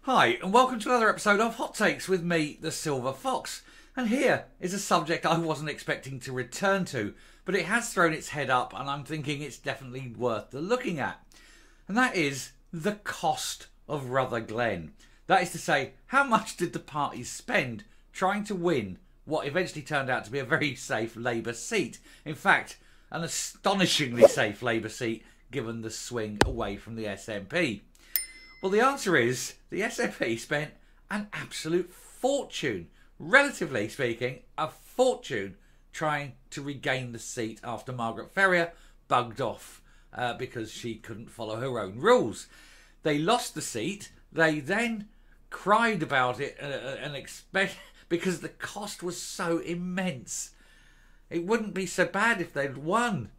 Hi, and welcome to another episode of Hot Takes with me, the Silver Fox. And here is a subject I wasn't expecting to return to, but it has thrown its head up and I'm thinking it's definitely worth the looking at. And that is the cost of Rutherglen. That is to say, how much did the parties spend trying to win what eventually turned out to be a very safe Labour seat? In fact, an astonishingly safe Labour seat given the swing away from the SNP. Well, the answer is the SNP spent an absolute fortune, relatively speaking, a fortune trying to regain the seat after Margaret Ferrier bugged off because she couldn't follow her own rules. They lost the seat. They then cried about it and because the cost was so immense. It wouldn't be so bad if they'd won,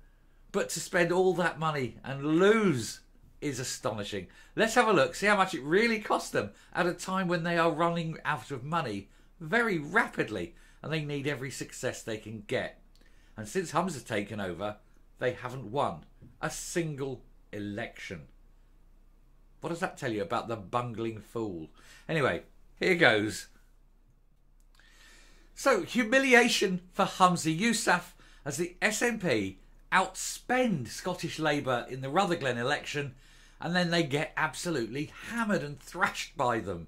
but to spend all that money and lose is astonishing. Let's have a look, see how much it really cost them at a time when they are running out of money very rapidly and they need every success they can get. And since Hum's taken over, they haven't won a single election. What does that tell you about the bungling fool? Anyway, here goes. So, humiliation for Humza Yousaf as the SNP outspend Scottish Labour in the Rutherglen election, and then they get absolutely hammered and thrashed by them.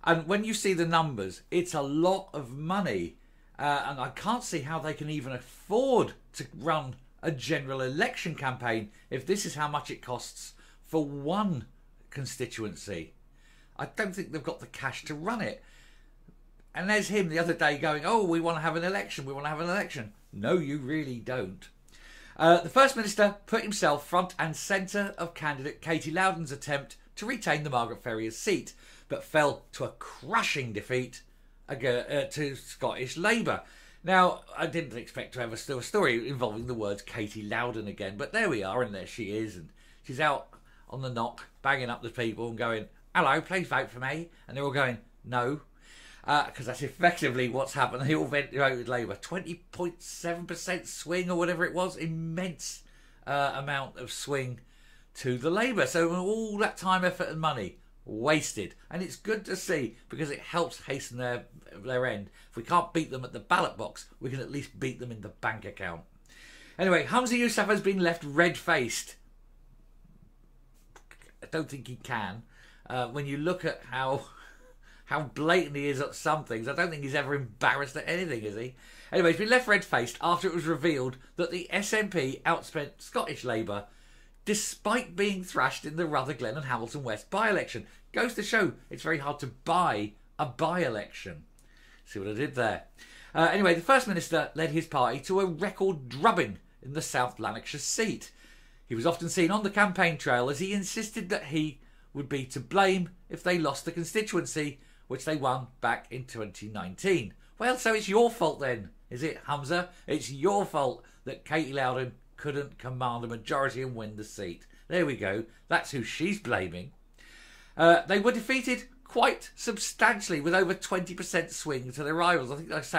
And when you see the numbers, it's a lot of money, and I can't see how they can even afford to run a general election campaign if this is how much it costs for one constituency. I don't think they've got the cash to run it. And there's him the other day going, oh, we want to have an election, we want to have an election. No, you really don't. The First Minister put himself front and centre of candidate Katie Loudon's attempt to retain the Margaret Ferrier seat, but fell to a crushing defeat to Scottish Labour. Now, I didn't expect to have a story involving the words Katie Loudon again, but there we are, and there she is, and she's out on the knock, banging up the people and going, hello, please vote for me. And they're all going, no. Because that's effectively what's happened. They all voted Labour. 20.7% swing or whatever it was. Immense amount of swing to the Labour. So all that time, effort and money wasted. And it's good to see because it helps hasten their end. If we can't beat them at the ballot box, we can at least beat them in the bank account. Anyway, Humza Yousaf has been left red-faced. I don't think he can. When you look at how blatant he is at some things, I don't think he's ever embarrassed at anything, is he? Anyway, he's been left red-faced after it was revealed that the SNP outspent Scottish Labour despite being thrashed in the Rutherglen and Hamilton West by-election. Goes to show it's very hard to buy a by-election. See what I did there? Anyway, the First Minister led his party to a record drubbing in the South Lanarkshire seat. He was often seen on the campaign trail as he insisted that he would be to blame if they lost the constituency, which they won back in 2019. Well, so it's your fault then, is it, Humza? It's your fault that Katie Loudon couldn't command a majority and win the seat. There we go. That's who she's blaming. They were defeated quite substantially with over 20% swing to their rivals. I think it was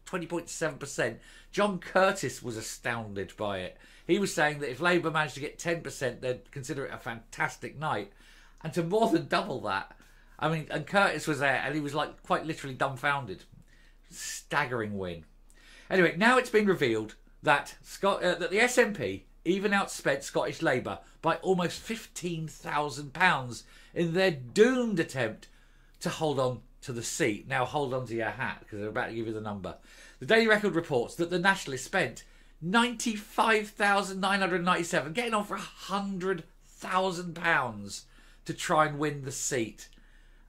20.7%. John Curtis was astounded by it. He was saying that if Labour managed to get 10%, they'd consider it a fantastic night. And to more than double that, I mean, and Curtis was there and he was like quite literally dumbfounded. Staggering win. Anyway, now it's been revealed that that the SNP even outspent Scottish Labour by almost £15,000 in their doomed attempt to hold on to the seat. Now hold on to your hat because they're about to give you the number. The Daily Record reports that the Nationalists spent £95,997, getting on for £100,000 to try and win the seat,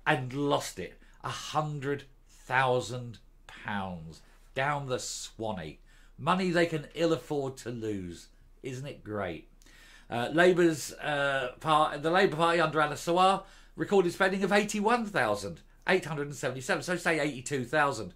and lost it. £100,000 down the Swanee. Money they can ill afford to lose. Isn't it great? The Labour Party under Anas Sarwar recorded spending of £81,877. So say 82,000.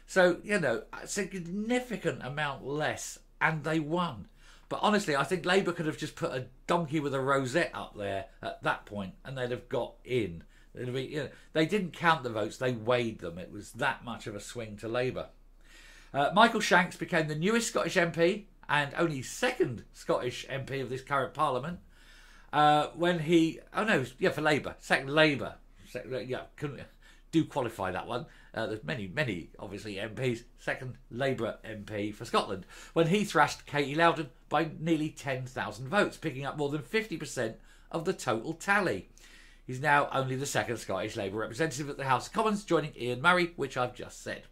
So, you know, a significant amount less, and they won. But honestly, I think Labour could have just put a donkey with a rosette up there at that point and they'd have got in. They didn't count the votes, they weighed them. It was that much of a swing to Labour. Michael Shanks became the newest Scottish MP and only second Scottish MP of this current Parliament. For Labour, second Labour. yeah, couldn't do qualify that one. There's many, obviously, MPs. Second Labour MP for Scotland, when he thrashed Katie Loudon by nearly 10,000 votes, picking up more than 50% of the total tally. He's now only the second Scottish Labour representative at the House of Commons, joining Ian Murray, which I've just said.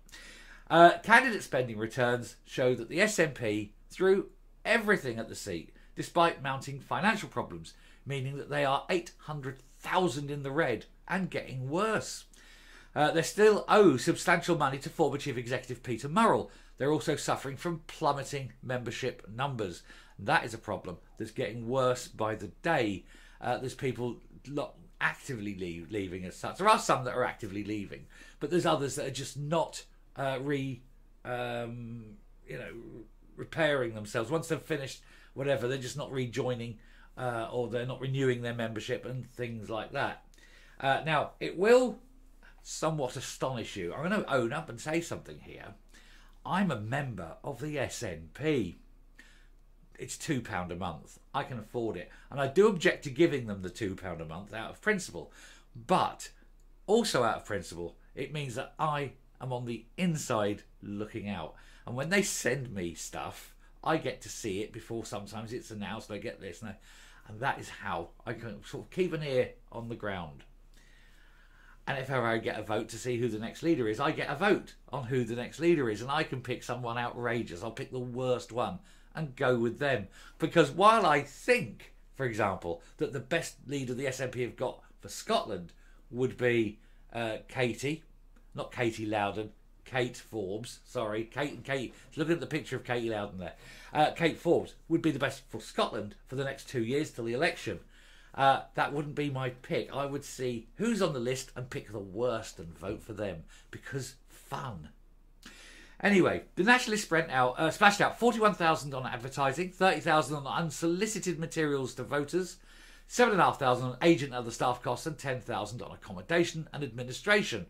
Candidate spending returns show that the SNP threw everything at the seat, despite mounting financial problems, meaning that they are 800,000 in the red and getting worse. They still owe substantial money to former Chief Executive Peter Murrell. They're also suffering from plummeting membership numbers. That is a problem that's getting worse by the day. There's people actively leaving as such. There are some that are actively leaving, but there's others that are just not repairing themselves. Once they've finished whatever, they're just not rejoining or they're not renewing their membership and things like that. Now, it will somewhat astonish you. I'm going to own up and say something here. I'm a member of the SNP. It's £2 a month. I can afford it. And I do object to giving them the £2 a month out of principle. But also out of principle, it means that I am on the inside looking out. And when they send me stuff, I get to see it before sometimes it's announced. I get this. And that is how I can sort of keep an ear on the ground. And if ever I get a vote to see who the next leader is, I get a vote on who the next leader is. And I can pick someone outrageous. I'll pick the worst one and go with them. Because while I think, for example, that the best leader the SNP have got for Scotland would be Katie, not Katie Loudon, Kate Forbes, sorry, Kate, looking at the picture of Katie Loudon there. Kate Forbes would be the best for Scotland for the next 2 years till the election. That wouldn't be my pick. I would see who's on the list and pick the worst and vote for them, because fun. Anyway, the Nationalists splashed out 41,000 on advertising, 30,000 on unsolicited materials to voters, 7,500 on agent and other staff costs, and 10,000 on accommodation and administration.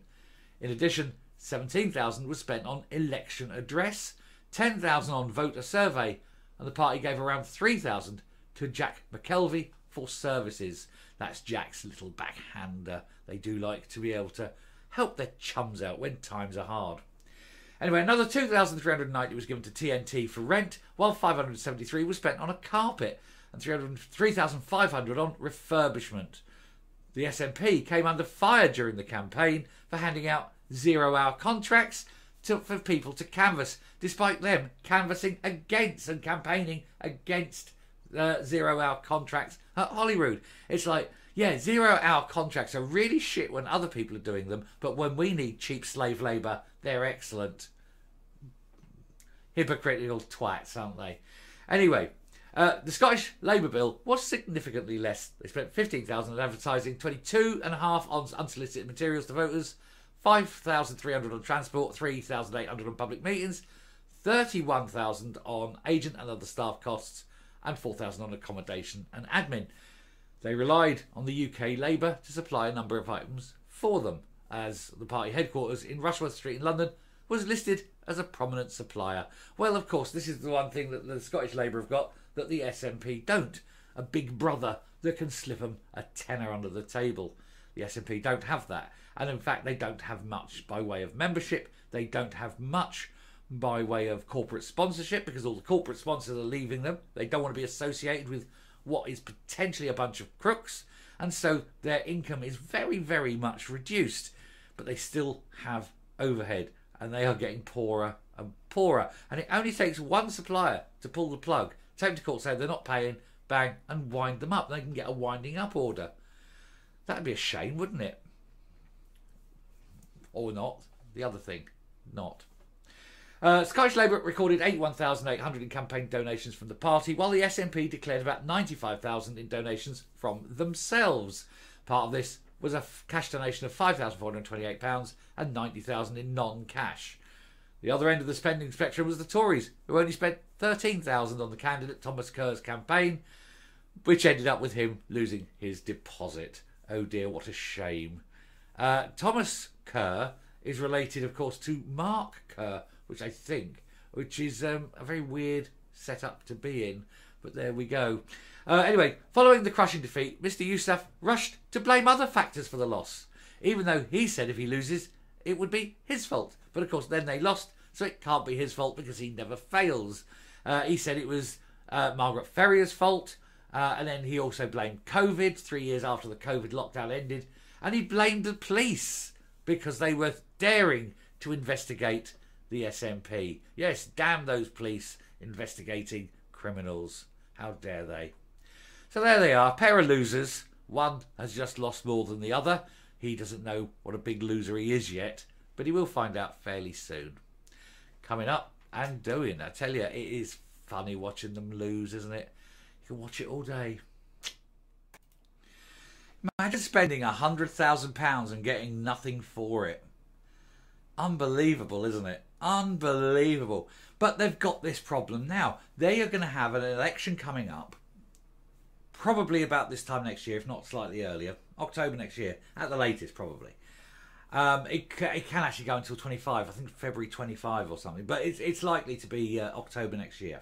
In addition, 17,000 was spent on election address, 10,000 on voter survey, and the party gave around 3,000 to Jack McKelvey for services. That's Jack's little backhander. They do like to be able to help their chums out when times are hard. Anyway, another 2,390 was given to TNT for rent, while 573 was spent on a carpet and 3,500 on refurbishment. The SNP came under fire during the campaign for handing out 0-hour contracts for people to canvass, despite them canvassing against and campaigning against 0-hour contracts at Holyrood. It's like, yeah, 0-hour contracts are really shit when other people are doing them, but when we need cheap slave labour, they're excellent. Hypocritical twats, aren't they? Anyway, the Scottish Labour Bill was significantly less. They spent 15,000 on advertising, 22.5 on unsolicited materials to voters, 5,300 on transport, 3,800 on public meetings, 31,000 on agent and other staff costs, and 4,000 on accommodation and admin. They relied on the UK Labour to supply a number of items for them, as the party headquarters in Rushworth Street in London was listed as a prominent supplier. Well, of course, this is the one thing that the Scottish Labour have got that the SNP don't. A big brother that can slip them a tenner under the table. The SNP don't have that. And in fact, they don't have much by way of membership. They don't have much by way of corporate sponsorship, because all the corporate sponsors are leaving them. They don't want to be associated with what is potentially a bunch of crooks. And so their income is very, very much reduced. But they still have overhead. And they are getting poorer and poorer. And it only takes one supplier to pull the plug, take them to court, say they're not paying, bang, and wind them up. They can get a winding up order. That'd be a shame, wouldn't it? Or not. The other thing, not. Scottish Labour recorded 81,800 in campaign donations from the party, while the SNP declared about 95,000 in donations from themselves. Part of this was a cash donation of £5,428 and 90,000 in non-cash. The other end of the spending spectrum was the Tories, who only spent 13,000 on the candidate Thomas Kerr's campaign, which ended up with him losing his deposit. Oh dear, what a shame. Thomas Kerr is related, of course, to Mark Kerr, which is a very weird setup to be in. But there we go. Anyway, following the crushing defeat, Mr Yousaf rushed to blame other factors for the loss. even though he said if he loses, it would be his fault. But of course, then they lost, so it can't be his fault because he never fails. He said it was Margaret Ferrier's fault, and then he also blamed COVID 3 years after the COVID lockdown ended, and he blamed the police because they were daring to investigate the SNP. Yes, damn those police investigating criminals. How dare they? So there they are, a pair of losers. One has just lost more than the other. He doesn't know what a big loser he is yet, but he will find out fairly soon. Coming up and doing, I tell you, it is funny watching them lose, isn't it? You can watch it all day. Imagine spending £100,000 and getting nothing for it. Unbelievable, isn't it? Unbelievable. But they've got this problem now. They are going to have an election coming up, probably about this time next year, if not slightly earlier. October next year, at the latest, probably. It can actually go until 25, I think February 25 or something. But it's likely to be October next year.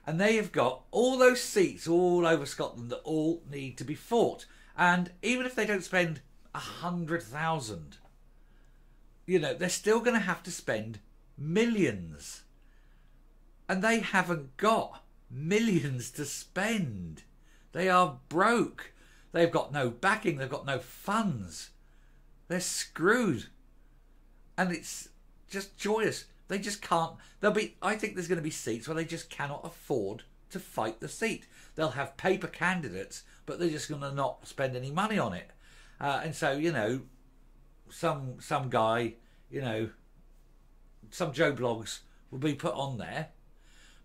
And they have got all those seats all over Scotland that all need to be fought. And even if they don't spend 100,000, you know, they're still going to have to spend millions. And they haven't got millions to spend. They are broke. They've got no backing. They've got no funds. They're screwed. And it's just joyous. They just can't. I think there's going to be seats where they just cannot afford to fight the seat. They'll have paper candidates, but they're just going to not spend any money on it. And so, you know, some guy, you know, some Joe Bloggs will be put on there,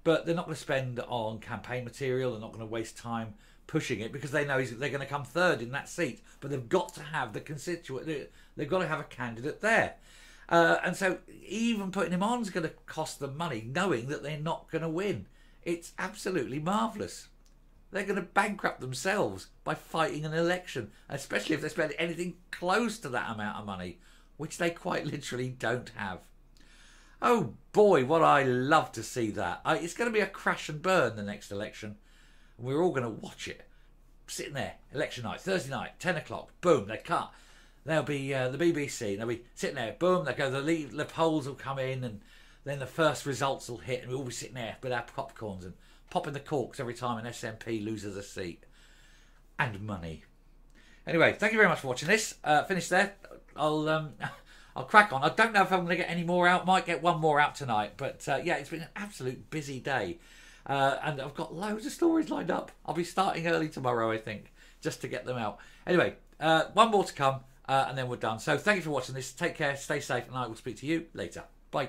but they're not going to spend on campaign material. They're not going to waste time pushing it because they know they're going to come third in that seat. But they've got to have the constituent. They've got to have a candidate there. And so even putting him on is going to cost them money, knowing that they're not going to win. It's absolutely marvellous. They're going to bankrupt themselves by fighting an election, especially if they spend anything close to that amount of money, which they quite literally don't have. Oh boy, what I love to see that. It's going to be a crash and burn, the next election. And we're all going to watch it. Sitting there, election night, Thursday night, 10 o'clock, boom, they cut. There'll be the BBC, they'll be sitting there, boom, they go, the polls will come in, and then the first results will hit, and we'll all be sitting there with our popcorns and popping the corks every time an SNP loses a seat. And money. Anyway, thank you very much for watching this. Finished there. I'll crack on. I don't know if I'm going to get any more out. Might get one more out tonight. But yeah, it's been an absolute busy day. And I've got loads of stories lined up. I'll be starting early tomorrow, I think, just to get them out. Anyway, one more to come, and then we're done. So thank you for watching this. Take care, stay safe, and I will speak to you later. Bye.